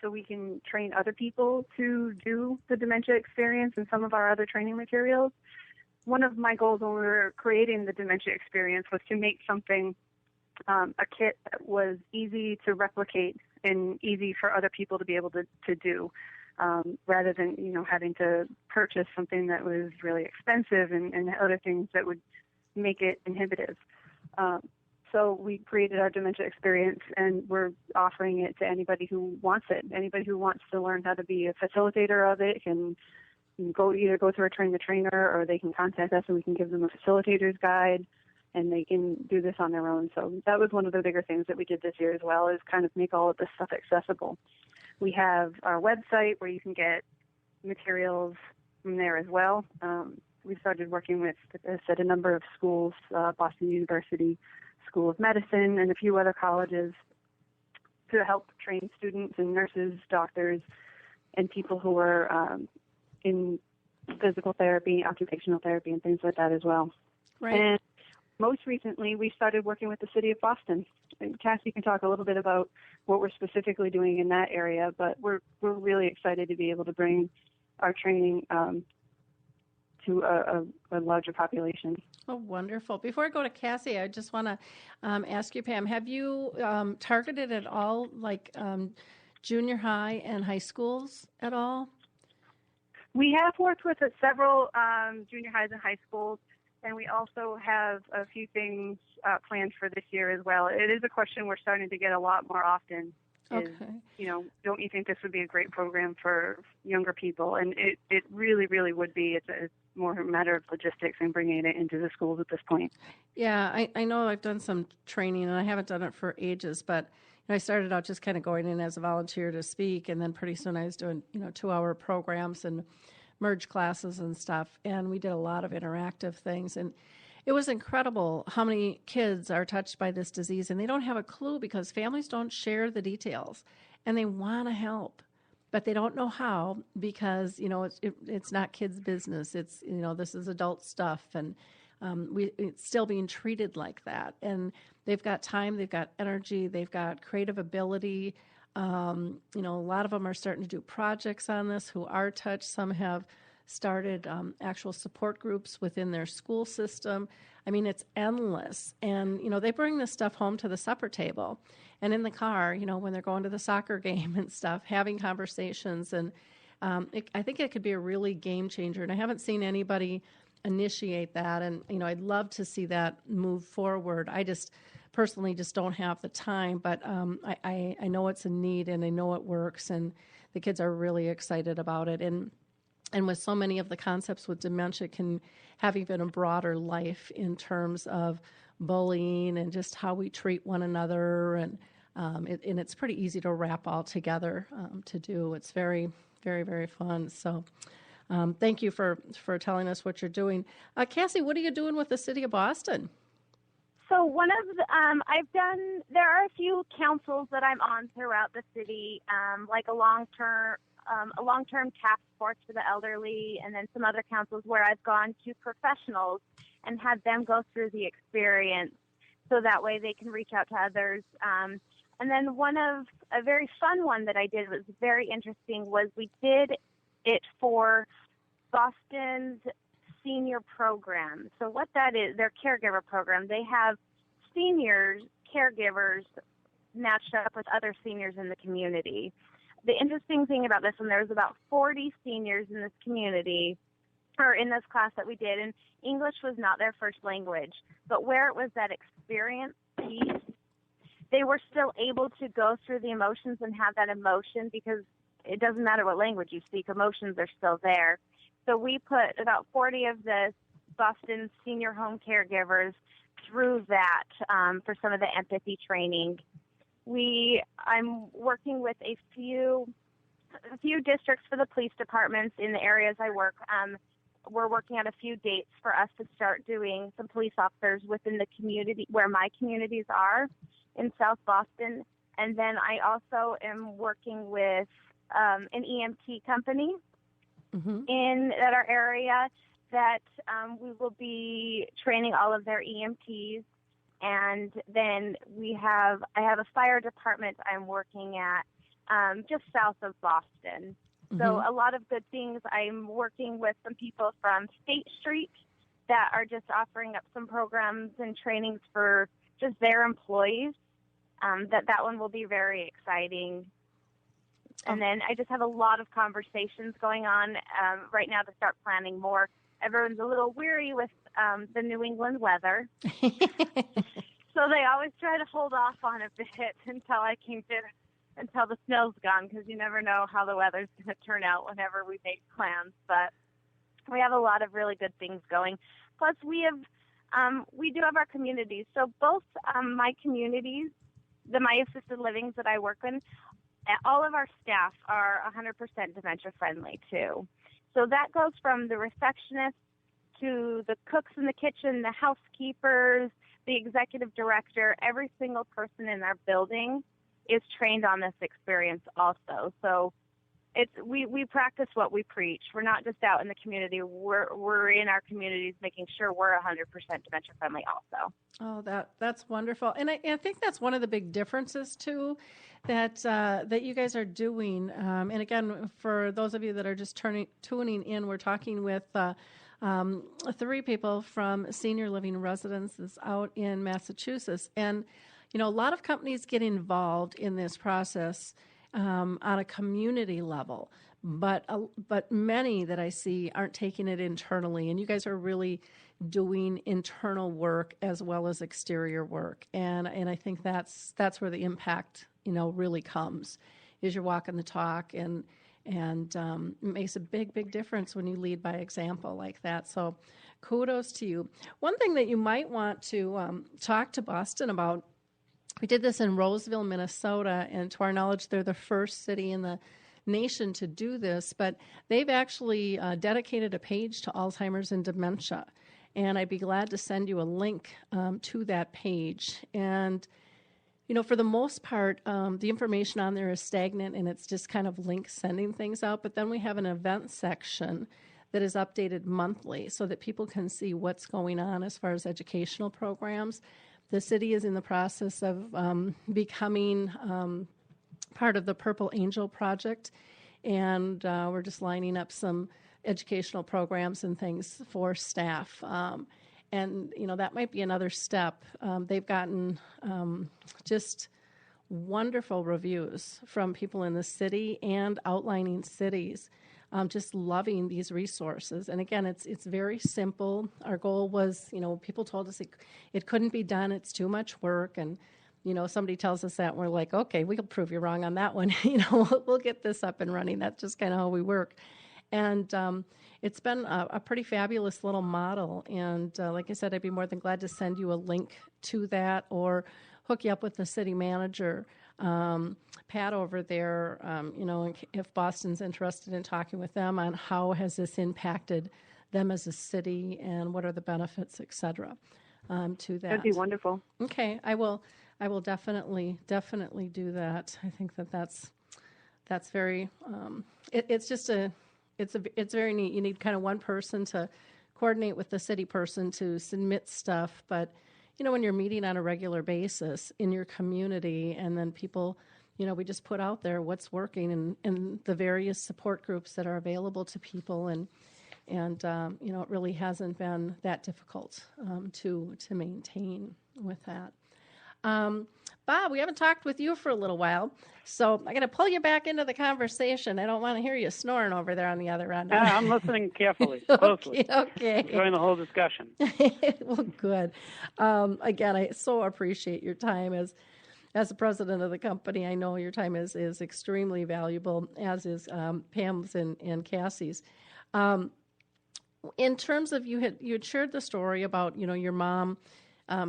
so we can train other people to do the dementia experience and some of our other training materials. One of my goals when we were creating the dementia experience was to make something, a kit that was easy to replicate and easy for other people to be able to do. Rather than, having to purchase something that was really expensive and other things that would make it inhibitive. So we created our dementia experience, and we're offering it to anybody who wants it. Anybody who wants to learn how to be a facilitator of it can either go through a train the trainer, or they can contact us and we can give them a facilitator's guide, and they can do this on their own. So that was one of the bigger things that we did this year as well, is kind of make all of this stuff accessible. We have our website where you can get materials from there as well. We started working with, as I said, a number of schools, Boston University School of Medicine, and a few other colleges to help train students and nurses, doctors, and people who are in physical therapy, occupational therapy, and things like that as well. Right. And most recently, we started working with the city of Boston. And Cassie can talk a little bit about what we're specifically doing in that area, but we're really excited to be able to bring our training to a larger population. Oh, wonderful. Before I go to Cassie, I just want to ask you, Pam, have you targeted at all, like junior high and high schools at all? We have worked with several junior highs and high schools, and we also have a few things planned for this year as well. It is a question we're starting to get a lot more often. Is, Okay. Don't you think this would be a great program for younger people? And it really, really would be. It's more a matter of logistics and bringing it into the schools at this point. Yeah, I know I've done some training, and I haven't done it for ages, but I started out just kind of going in as a volunteer to speak, and then pretty soon I was doing 2-hour programs and merge classes and stuff, and we did a lot of interactive things, and it was incredible how many kids are touched by this disease, and they don't have a clue because families don't share the details, and they want to help. but they don't know how because, it's not kids' business. It's, this is adult stuff, and it's still being treated like that. And they've got time, they've got energy, they've got creative ability. A lot of them are starting to do projects on this who are touched. Some have started actual support groups within their school system. I mean, it's endless. And, they bring this stuff home to the supper table and in the car, when they're going to the soccer game and stuff, having conversations. And I think it could be a really game changer. And I haven't seen anybody initiate that. And, I'd love to see that move forward. I just personally just don't have the time, but I know it's a need and I know it works, and the kids are really excited about it. And with so many of the concepts with dementia can have even a broader life in terms of bullying and just how we treat one another. And it's pretty easy to wrap all together to do. It's very, very, very fun. So thank you for telling us what you're doing. Cassie, what are you doing with the City of Boston? So one of the, there are a few councils that I'm on throughout the city, like a long-term task force for the elderly, and then some other councils where I've gone to professionals and had them go through the experience so that way they can reach out to others. And then a very fun one that I did was very interesting was we did it for Boston's senior program. So what that is, their caregiver program, they have seniors, caregivers matched up with other seniors in the community. The interesting thing about this one, there was about 40 seniors in this community, or in this class that we did, and English was not their first language. But where it was that experience piece, they were still able to go through the emotions and have that emotion, because it doesn't matter what language you speak, emotions are still there. So we put about 40 of the Boston senior home caregivers through that for some of the empathy training. I'm working with a few districts for the police departments in the areas I work. We're working on a few dates for us to start doing some police officers within the community where my communities are in South Boston. And then I also am working with an EMT company in our area that we will be training all of their EMTs. And then I have a fire department I'm working at just south of Boston. So a lot of good things. I'm working with some people from State Street that are just offering up some programs and trainings for just their employees. That one will be very exciting. And then I just have a lot of conversations going on right now to start planning more. Everyone's a little weary with the New England weather. So they always try to hold off on a bit until the snow's gone, because you never know how the weather's going to turn out whenever we make plans. But we have a lot of really good things going. Plus, we do have our communities. So both my communities, my assisted livings that I work in, all of our staff are 100% dementia friendly too. So that goes from the receptionist to the cooks in the kitchen, the housekeepers, the executive director. Every single person in our building is trained on this experience also. So we practice what we preach. We're not just out in the community. We're in our communities making sure we're 100% dementia friendly also. Oh, that's wonderful. And I think that's one of the big differences too that you guys are doing. And again, for those of you that are just tuning in, we're talking with 3 people from senior living residences out in Massachusetts. And a lot of companies get involved in this process on a community level, but many that I see aren't taking it internally. And you guys are really doing internal work as well as exterior work, and I think that's where the impact really comes, is you're walking the talk, and it makes a big difference when you lead by example like that. So kudos to you. One thing that you might want to talk to Boston about. We did this in Roseville, Minnesota, and to our knowledge, they're the first city in the nation to do this, but they've actually dedicated a page to Alzheimer's and dementia, and I'd be glad to send you a link to that page. And For the most part, the information on there is stagnant and it's just kind of link sending things out. But then we have an event section that is updated monthly so that people can see what's going on as far as educational programs. The city is in the process of becoming part of the Purple Angel Project, and we're just lining up some educational programs and things for staff. And, that might be another step. They've gotten just wonderful reviews from people in the city and outlining cities, just loving these resources. And again, it's very simple. Our goal was, people told us it couldn't be done. It's too much work. And, somebody tells us that and we're like, okay, we'll prove you wrong on that one. We'll get this up and running. That's just kind of how we work. And it's been a pretty fabulous little model. And like I said, I'd be more than glad to send you a link to that or hook you up with the city manager, Pat over there, if Boston's interested in talking with them on how has this impacted them as a city and what are the benefits, et cetera, to that. That'd be wonderful. Okay, I will definitely do that. I think that's very, it's very neat. You need kind of one person to coordinate with the city person to submit stuff, but when you're meeting on a regular basis in your community and then people, we just put out there what's working and the various support groups that are available to people and it really hasn't been that difficult to maintain with that. Bob, we haven't talked with you for a little while, so I'm going to pull you back into the conversation. I don't want to hear you snoring over there on the other end. I'm listening carefully, closely. Okay. Enjoying the whole discussion. Well, good. Again, I so appreciate your time as the president of the company. I know your time is extremely valuable, as is Pam's and Cassie's. In terms of you had shared the story about your mom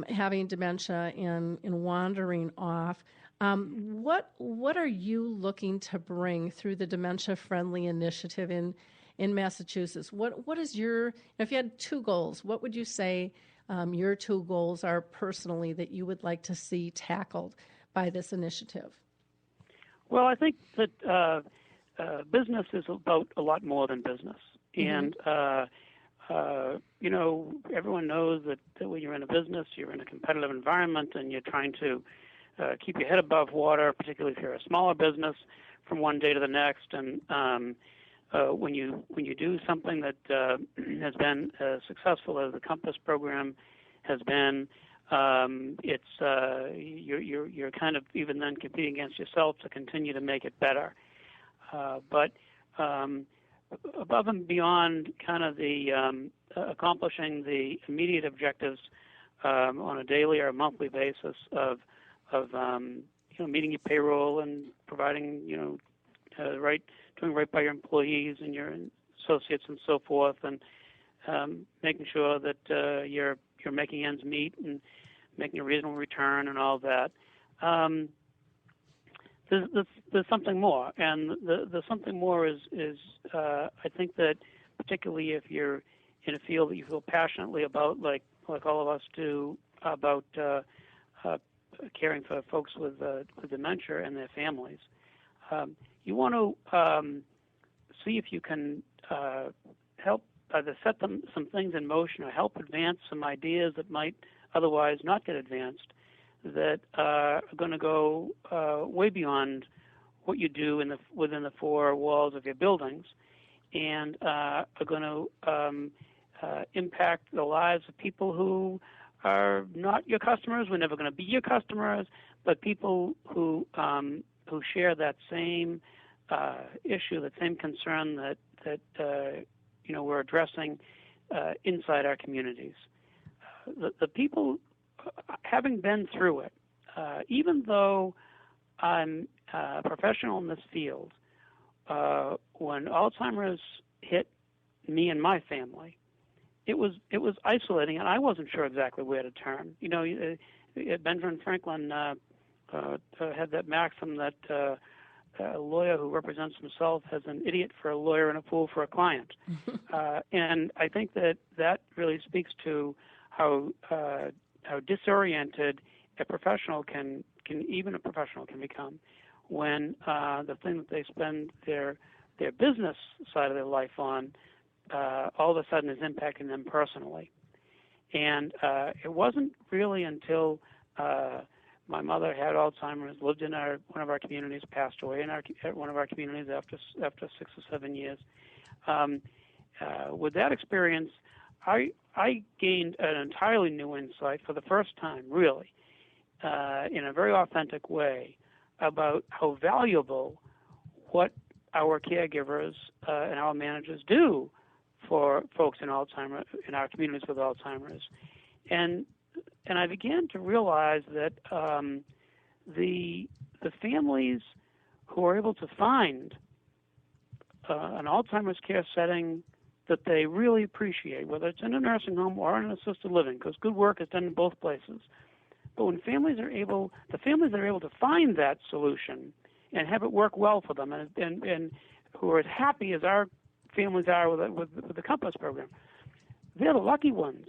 having dementia and wandering off. What are you looking to bring through the Dementia Friendly initiative in Massachusetts? What is if you had two goals, what would you say your two goals are personally that you would like to see tackled by this initiative? Well, I think that business is about a lot more than business. Mm-hmm. And everyone knows that when you're in a business, you're in a competitive environment and you're trying to keep your head above water, particularly if you're a smaller business, from one day to the next. And when you do something that has been as successful as the Compass program has been, you're kind of even then competing against yourself to continue to make it better. But above and beyond kind of the accomplishing the immediate objectives on a daily or a monthly basis of meeting your payroll and providing doing right by your employees and your associates and so forth, and making sure that you're making ends meet and making a reasonable return and all that. There's something more, and the something more is I think that particularly if you're in a field that you feel passionately about, like all of us do, about caring for folks with dementia and their families, you want to see if you can help either set some things in motion or help advance some ideas that might otherwise not get advanced, that are going to go way beyond what you do within the four walls of your buildings, and are going to impact the lives of people who are not your customers, we're never going to be your customers, but people who share that same issue, that same concern that we're addressing inside our communities. The people, having been through it, even though I'm a professional in this field, when Alzheimer's hit me and my family, it was isolating, and I wasn't sure exactly where to turn. Benjamin Franklin had that maxim that a lawyer who represents himself as an idiot for a lawyer and a fool for a client. And I think that really speaks to how disoriented a professional can even a professional can become when the thing that they spend their business side of their life on all of a sudden is impacting them personally. And it wasn't really until my mother had Alzheimer's, lived in one of our communities, passed away in one of our communities after 6 or 7 years. With that experience, I gained an entirely new insight for the first time, really, in a very authentic way, about how valuable what our caregivers and our managers do for folks in Alzheimer's, in our communities with Alzheimer's. And I began to realize that the families who are able to find an Alzheimer's care setting that they really appreciate, whether it's in a nursing home or in assisted living, because good work is done in both places. But when the families that are able to find that solution and have it work well for them, and who are as happy as our families are with the Compass program, they're the lucky ones.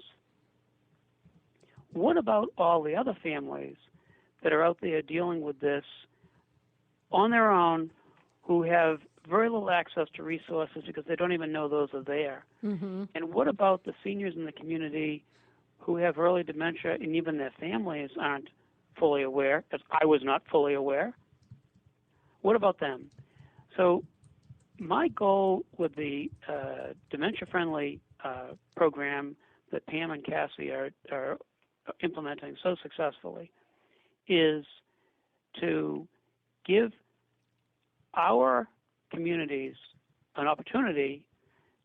What about all the other families that are out there dealing with this on their own, who have very little access to resources because they don't even know those are there? Mm-hmm. And what about the seniors in the community who have early dementia and even their families aren't fully aware, as I was not fully aware? What about them? So my goal with the Dementia Friendly program that Pam and Cassi are implementing so successfully is to give our communities an opportunity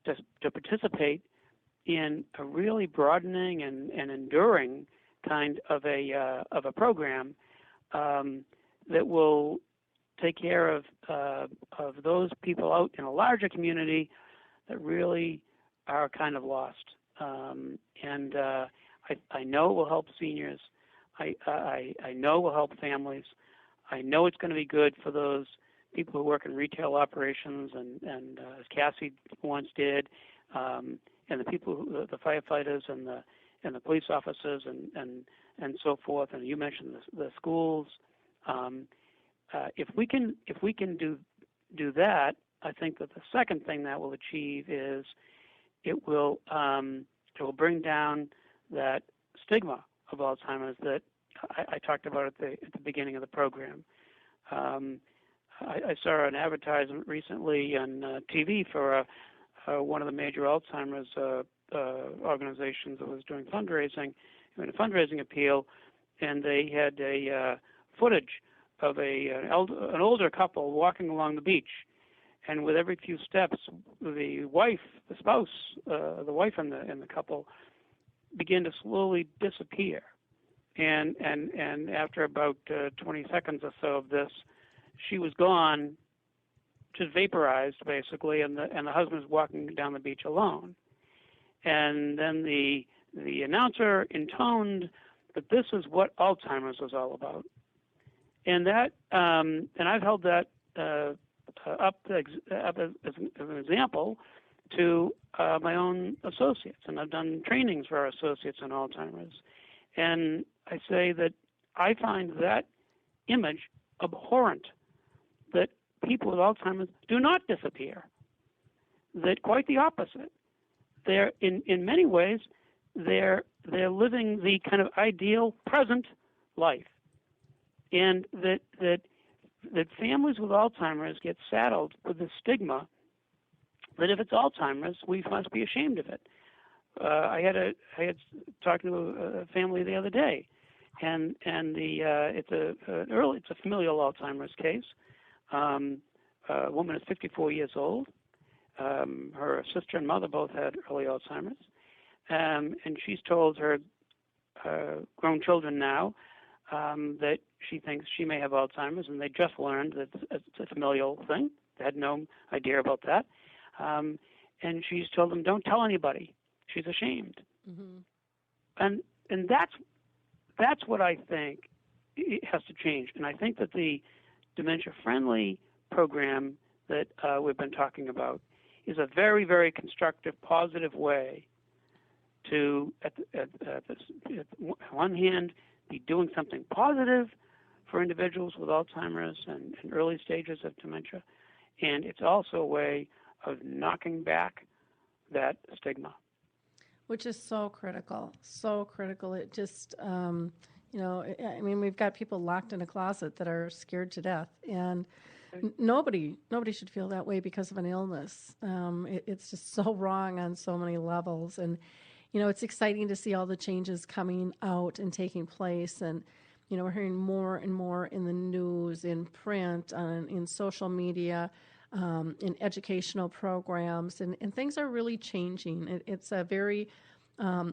to participate in a really broadening and enduring kind of a program that will take care of those people out in a larger community that really are kind of lost. And I know it will help seniors. I know it will help families. I know it's going to be good for those people who work in retail operations and as Cassi once did, and the people, the firefighters and the police officers and so forth. And you mentioned the schools. If we can do that, I think that the second thing that will achieve is it will bring down that stigma of Alzheimer's that I talked about at the beginning of the program. I saw an advertisement recently on TV for one of the major Alzheimer's organizations that was doing fundraising, a fundraising appeal, and they had a footage of an older couple walking along the beach, and with every few steps, the wife in the couple began to slowly disappear, and after about 20 seconds or so of this, she was gone, just vaporized basically, and the husband's walking down the beach alone. And then the announcer intoned that this is what Alzheimer's was all about, and that and I've held that up as an example to my own associates, and I've done trainings for our associates on Alzheimer's, and I say that I find that image abhorrent, that people with Alzheimer's do not disappear, that quite the opposite. They're in many ways they're living the kind of ideal present life, and that families with Alzheimer's get saddled with the stigma that if it's Alzheimer's, we must be ashamed of it. I had talking to a family the other day, and it's a familial Alzheimer's case. A woman is 54 years old. Her sister and mother both had early Alzheimer's, and she's told her grown children now that she thinks she may have Alzheimer's, and they just learned that it's a familial thing. They had no idea about that. And she's told them, don't tell anybody. She's ashamed. Mm-hmm. And that's what I think it has to change. And I think that the Dementia Friendly program that we've been talking about is a very, very constructive, positive way to, at one hand, be doing something positive for individuals with Alzheimer's and early stages of dementia. And it's also a way of knocking back that stigma. Which is so critical, so critical. It just, I mean, we've got people locked in a closet that are scared to death, and nobody should feel that way because of an illness. It's just so wrong on so many levels, and it's exciting to see all the changes coming out and taking place, and we're hearing more and more in the news, in print, in social media, in educational programs, and things are really changing. It's a very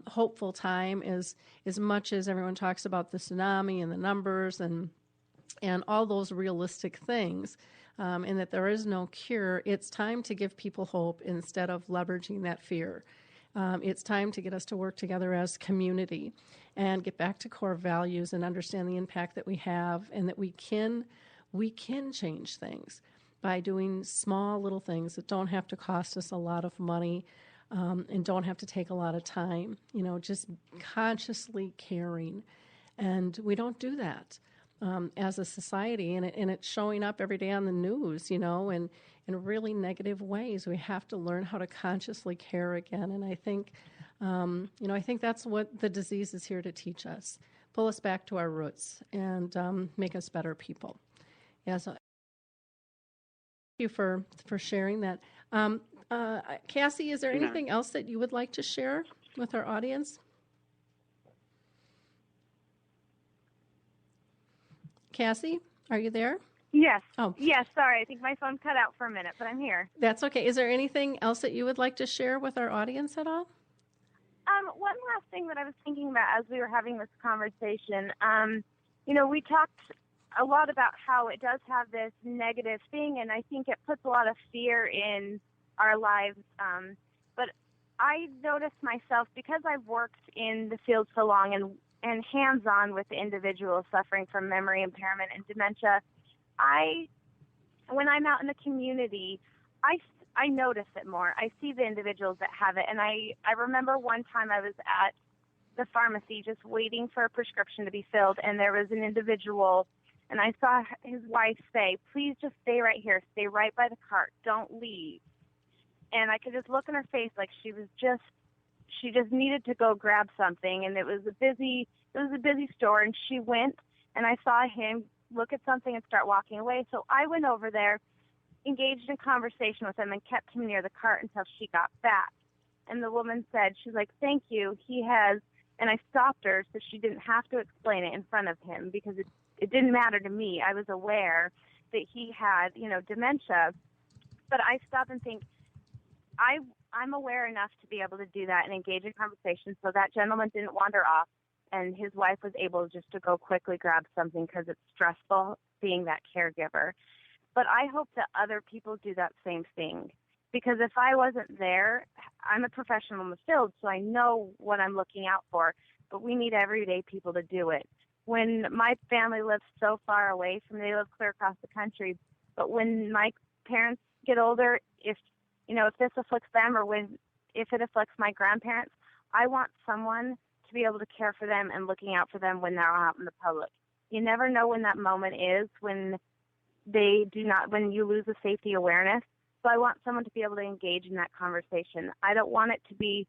hopeful time, as much as everyone talks about the tsunami and the numbers and all those realistic things, and that there is no cure. It's time to give people hope instead of leveraging that fear. It's time to get us to work together as community and get back to core values and understand the impact that we have, and that we can change things by doing small little things that don't have to cost us a lot of money, and don't have to take a lot of time, just consciously caring. And we don't do that as a society, and it's showing up every day on the news, in really negative ways. We have to learn how to consciously care again. And I think, I think that's what the disease is here to teach us, pull us back to our roots and make us better people. Yeah, so thank you for sharing that. Cassi, is there anything else that you would like to share with our audience? Cassi, are you there? Yes. Oh. Yes, sorry. I think my phone cut out for a minute, but I'm here. That's okay. Is there anything else that you would like to share with our audience at all? One last thing that I was thinking about as we were having this conversation, we talked a lot about how it does have this negative thing, and I think it puts a lot of fear in our lives. But I noticed myself, because I've worked in the field so long and hands-on with individuals suffering from memory impairment and dementia, when I'm out in the community, I notice it more. I see the individuals that have it, and I remember one time I was at the pharmacy just waiting for a prescription to be filled, and there was an individual, and I saw his wife say, "Please just stay right here, stay right by the cart, don't leave." And I could just look in her face like she just needed to go grab something, and it was a busy store, and she went, and I saw him look at something and start walking away. So I went over there, engaged in conversation with him, and kept him near the cart until she got back. And the woman said, she's like, "Thank you. He has," and I stopped her so she didn't have to explain it in front of him, because it didn't matter to me. I was aware that he had, dementia. But I stop and think, I'm aware enough to be able to do that and engage in conversation, so that gentleman didn't wander off, and his wife was able just to go quickly grab something because it's stressful being that caregiver. But I hope that other people do that same thing, because if I wasn't there, I'm a professional in the field, so I know what I'm looking out for, but we need everyday people to do it. When my family lives so far away from, they live clear across the country, but when my parents get older, if this afflicts them, or if it afflicts my grandparents, I want someone to be able to care for them and looking out for them when they're out in the public. You never know when that moment is, when you lose the safety awareness. So I want someone to be able to engage in that conversation. I don't want it to be,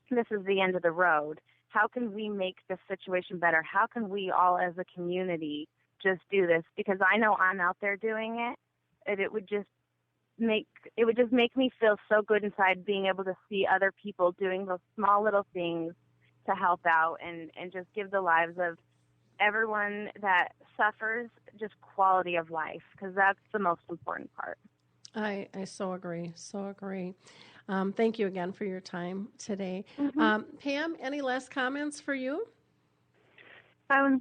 this is the end of the road. How can we make this situation better? How can we all as a community just do this? Because I know I'm out there doing it, and it would just make me feel so good inside, being able to see other people doing those small little things to help out and just give the lives of everyone that suffers just quality of life, because that's the most important part. I so agree. Thank you again for your time today. Mm-hmm. Pam, any last comments for you?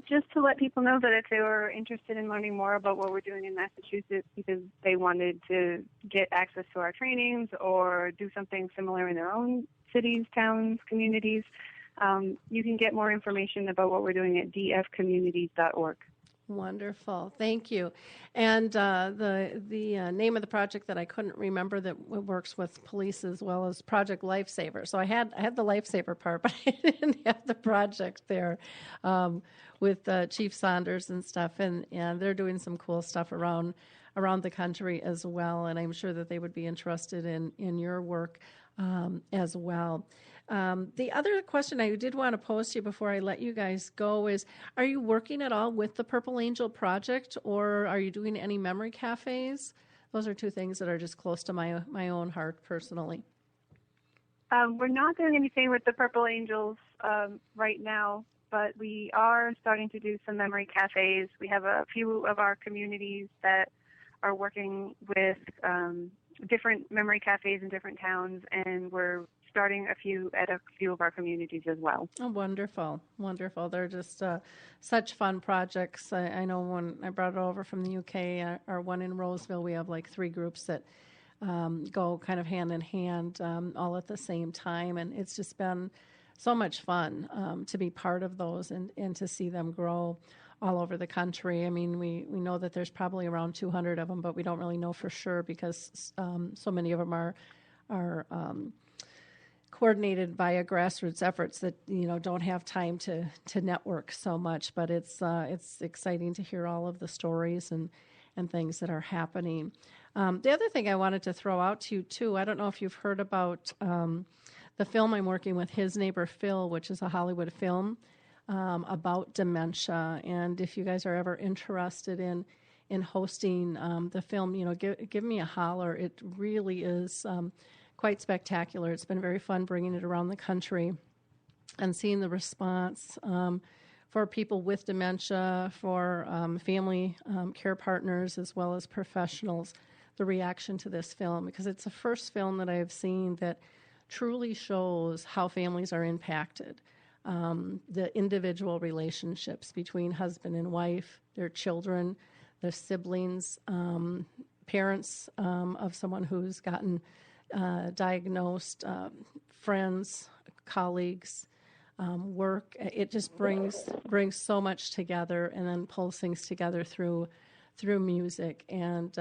Just to let people know that if they were interested in learning more about what we're doing in Massachusetts, because they wanted to get access to our trainings or do something similar in their own cities, towns, communities, you can get more information about what we're doing at dfcommunities.org. Wonderful. Thank you. And the name of the project that I couldn't remember that works with police as well as Project Lifesaver. So I had the Lifesaver part, but I didn't have the project there with Chief Saunders and stuff. And they're doing some cool stuff around the country as well. And I'm sure that they would be interested in your work as well. The other question I did want to pose to you before I let you guys go is, are you working at all with the Purple Angel Project, or are you doing any memory cafes? Those are two things that are just close to my own heart personally. We're not doing anything with the Purple Angels right now, but we are starting to do some memory cafes. We have a few of our communities that are working with different memory cafes in different towns, and we're starting a few of our communities as well. Oh, wonderful, wonderful. They're just such fun projects. I know when I brought it over from the UK, our one in Roseville, we have like 3 groups that go kind of hand in hand all at the same time, and it's just been so much fun to be part of those and to see them grow all over the country. I mean, we know that there's probably around 200 of them, but we don't really know for sure because so many of them are coordinated via grassroots efforts that don't have time to network so much. But it's exciting to hear all of the stories and things that are happening. The other thing I wanted to throw out to you too, I don't know if you've heard about the film I'm working with, His Neighbor Phil, which is a Hollywood film about dementia. And if you guys are ever interested in hosting the film, give me a holler. It really is quite spectacular. It's been very fun bringing it around the country and seeing the response for people with dementia, for family care partners, as well as professionals, the reaction to this film, because it's the first film that I have seen that truly shows how families are impacted. The individual relationships between husband and wife, their children, their siblings, parents of someone who's gotten diagnosed, friends, colleagues, work. It just brings so much together, and then pulls things together through music, and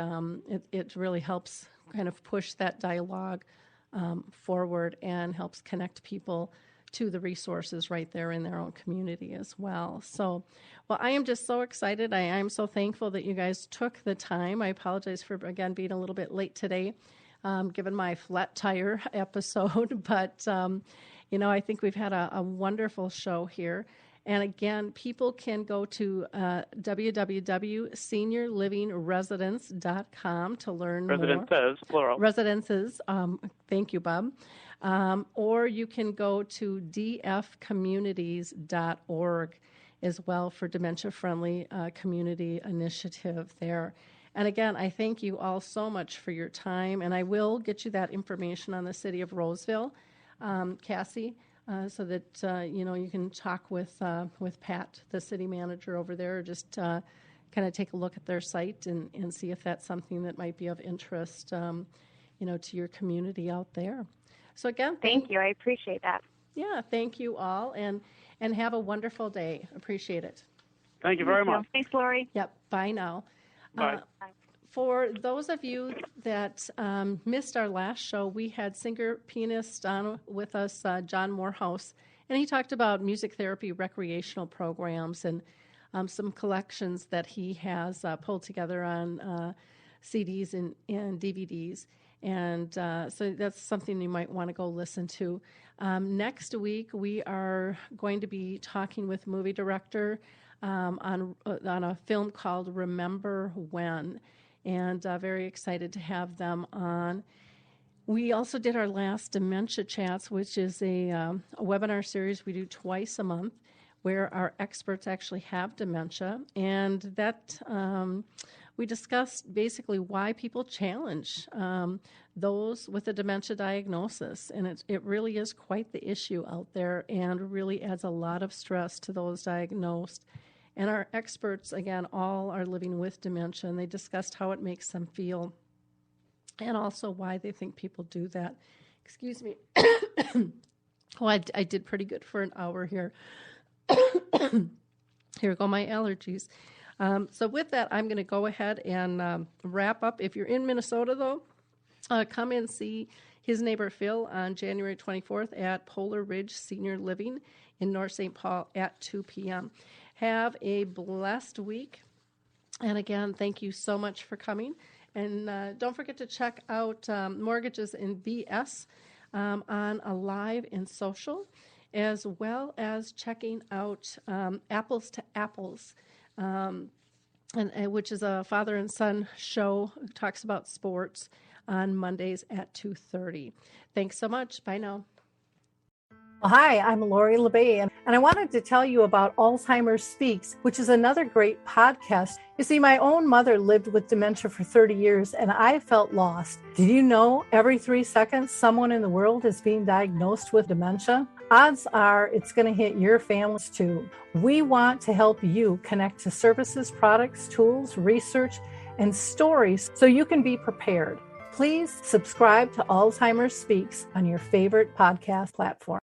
it really helps kind of push that dialogue forward and helps connect people to the resources right there in their own community as well. So, well, I am just so excited. I am so thankful that you guys took the time. I apologize for, again, being a little bit late today, given my flat tire episode. But, I think we've had a wonderful show here. And again, people can go to www.seniorlivingresidence.com to learn more. Residences, plural. Residences. Thank you, Bob. Or you can go to dfcommunities.org as well for Dementia Friendly Community Initiative there. And again, I thank you all so much for your time, and I will get you that information on the City of Roseville, Cassie, so that you can talk with Pat, the city manager over there, or just kind of take a look at their site and see if that's something that might be of interest, to your community out there. So again, thank you. I appreciate that. Yeah, thank you all, and have a wonderful day. Appreciate it. Thank you very much. Thanks, Lori. Yep. Bye now. Bye. For those of you that missed our last show, we had singer-pianist on with us, John Morehouse, and he talked about music therapy recreational programs and some collections that he has pulled together on CDs and DVDs. And so that's something you might want to go listen to. Next week, we are going to be talking with movie director on a film called Remember When, and very excited to have them on. We also did our last Dementia Chats, which is a webinar series we do twice a month, where our experts actually have dementia, and that we discussed basically why people challenge those with a dementia diagnosis, and it really is quite the issue out there, and really adds a lot of stress to those diagnosed. And our experts, again, all are living with dementia, and they discussed how it makes them feel, and also why they think people do that. Excuse me. Oh, I did pretty good for an hour here. Here go my allergies. So with that, I'm going to go ahead and wrap up. If you're in Minnesota, though, come and see his neighbor Phil on January 24th at Polar Ridge Senior Living in North St. Paul at 2 p.m. Have a blessed week. And again, thank you so much for coming. And don't forget to check out Mortgages in BS on Alive and Social, as well as checking out Apples to Apples, which is a father and son show that talks about sports on Mondays at 2:30. Thanks so much. Bye now. Well, hi, I'm Lori LeBay, and I wanted to tell you about Alzheimer's Speaks, which is another great podcast. You see, my own mother lived with dementia for 30 years, and I felt lost. Did you know every 3 seconds someone in the world is being diagnosed with dementia? Odds are it's going to hit your families too. We want to help you connect to services, products, tools, research, and stories so you can be prepared. Please subscribe to Alzheimer's Speaks on your favorite podcast platform.